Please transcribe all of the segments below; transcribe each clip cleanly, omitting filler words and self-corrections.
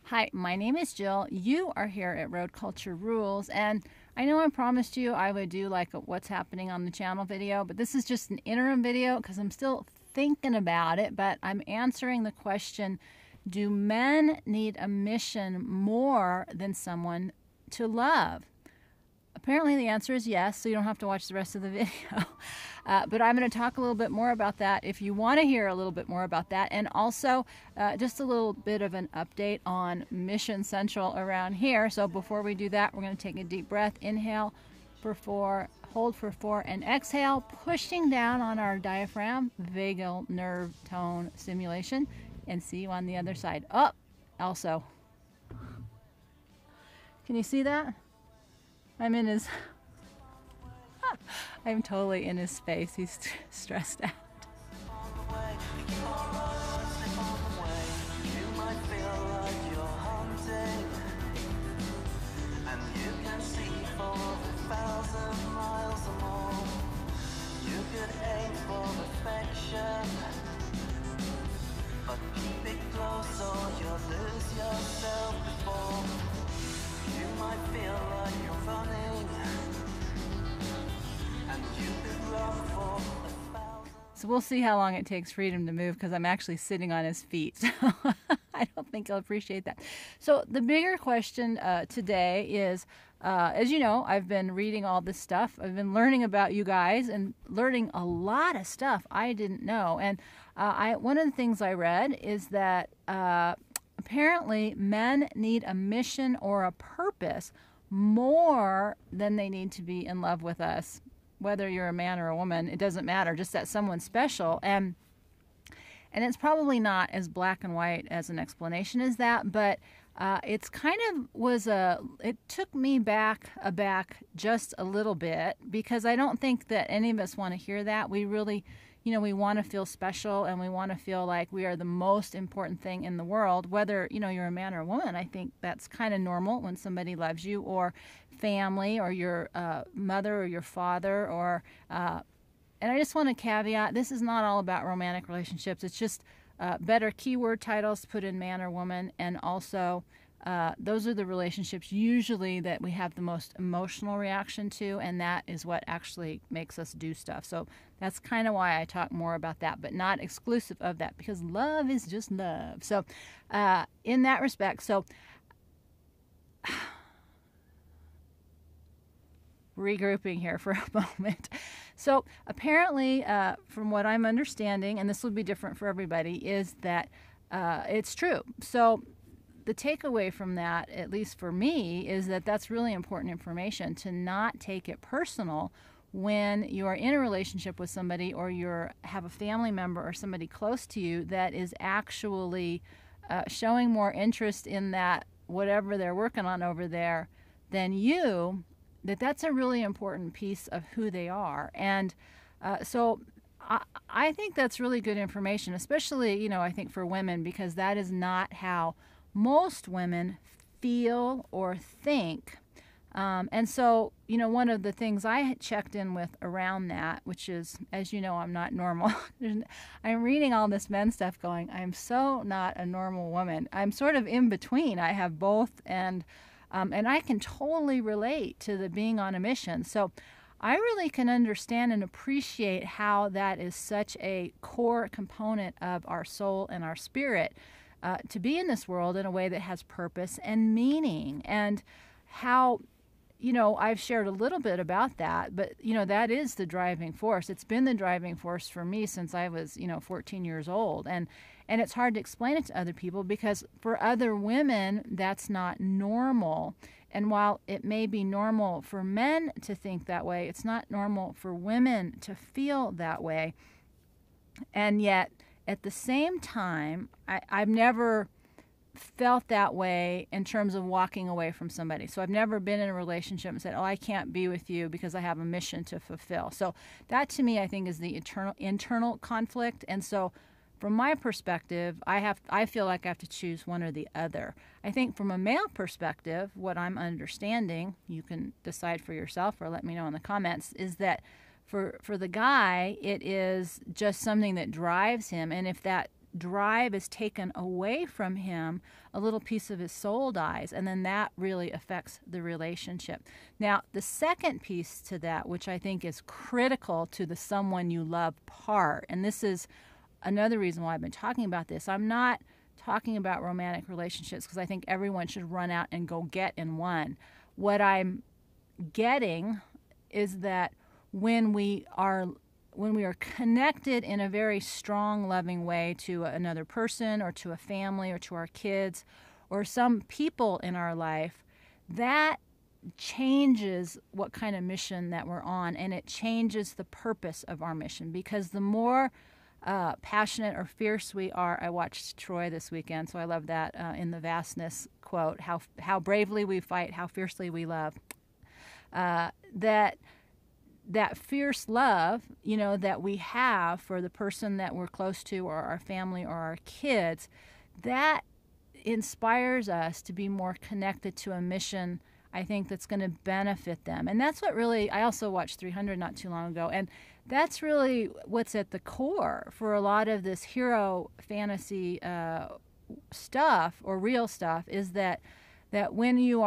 Hi, my name is Jill. You are here at Road Culture Rules, and I know I promised you I would do like a what's happening on the channel video, but this is just an interim video because I'm still thinking about it, but I'm answering the question, do men need a mission more than someone to love? Apparently the answer is yes, so you don't have to watch the rest of the video. But I'm going to talk a little bit more about that if you want to hear a little bit more about that. And also just a little bit of an update on Mission Central around here. So before we do that, we're going to take a deep breath. Inhale for 4, hold for 4, and exhale, pushing down on our diaphragm, vagal nerve tone stimulation. And see you on the other side. Up, also. Can you see that? I'm in his, I'm totally in his space. He's stressed out. But keep it close or you'll lose yourself before you might feel like you're running, and you could run for 1,000. So we'll see how long it takes Freedom to move because I'm actually sitting on his feet. So I don't think he'll appreciate that. So the bigger question today is, as you know, I've been reading all this stuff. I've been learning about you guys and learning a lot of stuff I didn't know. And one of the things I read is that apparently men need a mission or a purpose more than they need to be in love with us. Whether you're a man or a woman, it doesn't matter, just that someone's special. And it's probably not as black and white as an explanation as that, but it's kind of it took me back just a little bit, because I don't think that any of us want to hear that. We really, we want to feel special, and we want to feel like we are the most important thing in the world, whether, you're a man or a woman. I think that's kind of normal when somebody loves you, or family, or your mother or your father, or and I just want to caveat, this is not all about romantic relationships. It's just better keyword titles to put in man or woman, and also those are the relationships usually that we have the most emotional reaction to, and that is what actually makes us do stuff. So that's kind of why I talk more about that, but not exclusive of that, because love is just love. So in that respect, so regrouping here for a moment. So apparently, from what I'm understanding, and this will be different for everybody, is that it's true. So the takeaway from that, at least for me, is that that's really important information, to not take it personal when you are in a relationship with somebody, or you have a family member or somebody close to you that is actually showing more interest in that whatever they're working on over there than you. That's a really important piece of who they are. And so I think that's really good information, especially, I think for women, because that is not how most women feel or think. And so, one of the things I checked in with around that, which is, as you know, I'm not normal. I'm reading all this men stuff going, I'm so not a normal woman. I'm sort of in between. I have both, and I can totally relate to the being on a mission. So I really can understand and appreciate how that is such a core component of our soul and our spirit, to be in this world in a way that has purpose and meaning. And how, I've shared a little bit about that, but, that is the driving force. It's been the driving force for me since I was, 14 years old. And it's hard to explain it to other people, because for other women, that's not normal. And while it may be normal for men to think that way, it's not normal for women to feel that way. And yet, at the same time, I've never felt that way in terms of walking away from somebody. So I've never been in a relationship and said, oh, I can't be with you because I have a mission to fulfill. So that, to me, I think, is the internal conflict. And so from my perspective, I feel like I have to choose one or the other. I think from a male perspective, what I'm understanding, you can decide for yourself or let me know in the comments, is that for the guy, it is just something that drives him. And if that drive is taken away from him, a little piece of his soul dies, and then that really affects the relationship. Now, the second piece to that, which I think is critical to the someone you love part, and this is another reason why I've been talking about this. I'm not talking about romantic relationships because I think everyone should run out and go get in one. What I'm getting is that when we are connected in a very strong, loving way to another person or to a family or to our kids or some people in our life, that changes what kind of mission that we're on, and it changes the purpose of our mission, because the more passionate or fierce we are. I watched Troy this weekend, so I love that in the vastness quote, how bravely we fight, how fiercely we love. That fierce love, that we have for the person that we're close to or our family or our kids, that inspires us to be more connected to a mission, I think, that's going to benefit them. And that's what really, I also watched 300 not too long ago, and that's really what's at the core for a lot of this hero fantasy stuff or real stuff, is that when you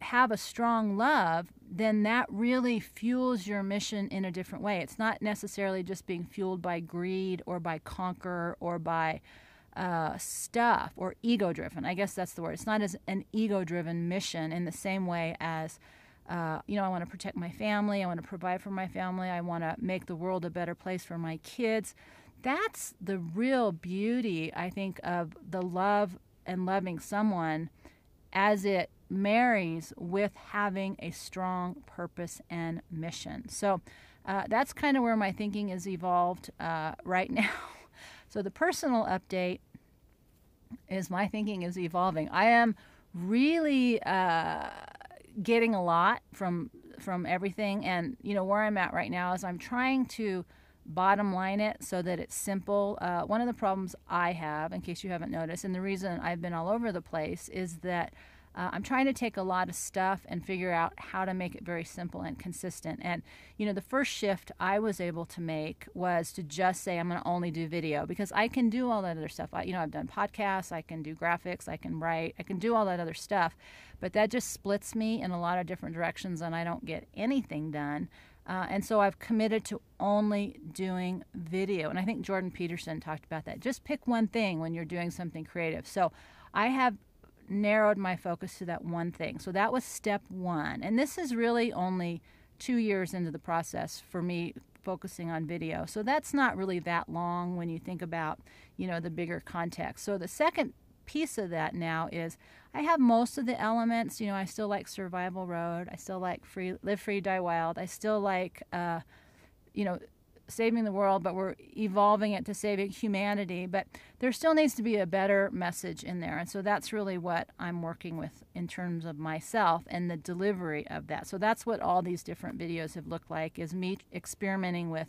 have a strong love, then that really fuels your mission in a different way. It's not necessarily just being fueled by greed or by conquer or by stuff or ego-driven. I guess that's the word. It's not as an ego-driven mission in the same way as, I want to protect my family. I want to provide for my family. I want to make the world a better place for my kids. That's the real beauty, I think, of the love and loving someone as it marries with having a strong purpose and mission. So that's kind of where my thinking is evolved right now. So the personal update is my thinking is evolving. I am really getting a lot from everything, and where I'm at right now is I'm trying to bottom line it so that it's simple. One of the problems I have, in case you haven't noticed, and the reason I've been all over the place, is that I'm trying to take a lot of stuff and figure out how to make it very simple and consistent. And, the first shift I was able to make was to just say I'm going to only do video, because I can do all that other stuff. I've done podcasts, I can do graphics, I can write, I can do all that other stuff. But that just splits me in a lot of different directions, and I don't get anything done. And so I've committed to only doing video. And I think Jordan Peterson talked about that. Just pick one thing when you're doing something creative. So I have narrowed my focus to that one thing. So that was step one. And this is really only 2 years into the process for me focusing on video. So that's not really that long when you think about, the bigger context. So the second piece of that now is I have most of the elements. I still like Survival Road. I still like Live Free, Die Wild. I still like, saving the world, but we're evolving it to saving humanity. But there still needs to be a better message in there. And so that's really what I'm working with in terms of myself and the delivery of that. So that's what all these different videos have looked like, is me experimenting with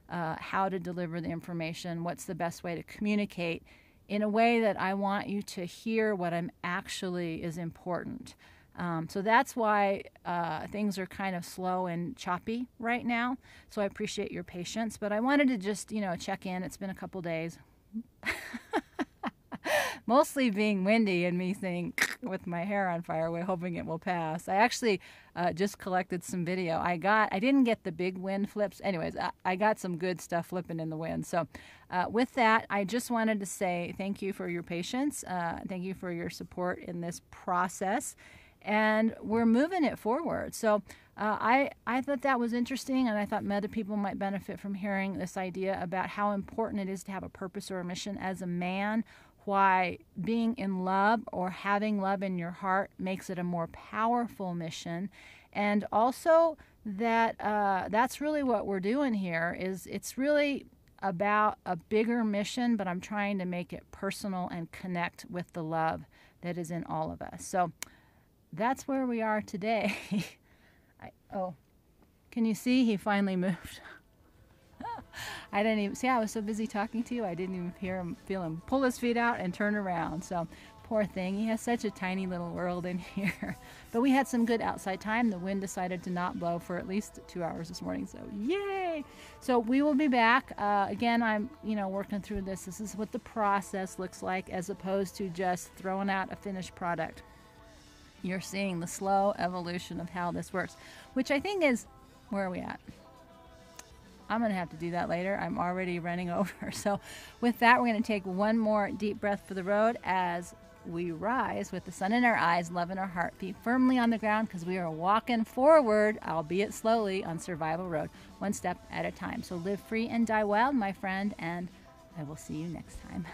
how to deliver the information, what's the best way to communicate in a way that I want you to hear what I'm actually is important. So that's why things are kind of slow and choppy right now. So I appreciate your patience. But I wanted to just, check in. It's been a couple days. Mostly being windy and me saying with my hair on fire, we're hoping it will pass. I actually just collected some video. I didn't get the big wind flips. Anyways, I got some good stuff flipping in the wind. So with that, I just wanted to say thank you for your patience. Thank you for your support in this process. And we're moving it forward. So I thought that was interesting, and I thought other people might benefit from hearing this idea about how important it is to have a purpose or a mission as a man, why being in love or having love in your heart makes it a more powerful mission, and also that that's really what we're doing here. Is it's really about a bigger mission, but I'm trying to make it personal and connect with the love that is in all of us. So that's where we are today. Can you see? He finally moved. I didn't even see. I was so busy talking to you, I didn't even feel him pull his feet out and turn around. So Poor thing, he has such a tiny little world in here. But we had some good outside time. The wind decided to not blow for at least 2 hours this morning, so yay! So we will be back. Again, I'm working through this. This is what the process looks like as opposed to just throwing out a finished product. You're seeing the slow evolution of how this works, which I think is, where are we at? I'm going to have to do that later. I'm already running over. So with that, we're going to take one more deep breath for the road as we rise with the sun in our eyes, love in our heart, feet firmly on the ground, because we are walking forward, albeit slowly, on survival road, one step at a time. So live free and die wild, my friend, and I will see you next time.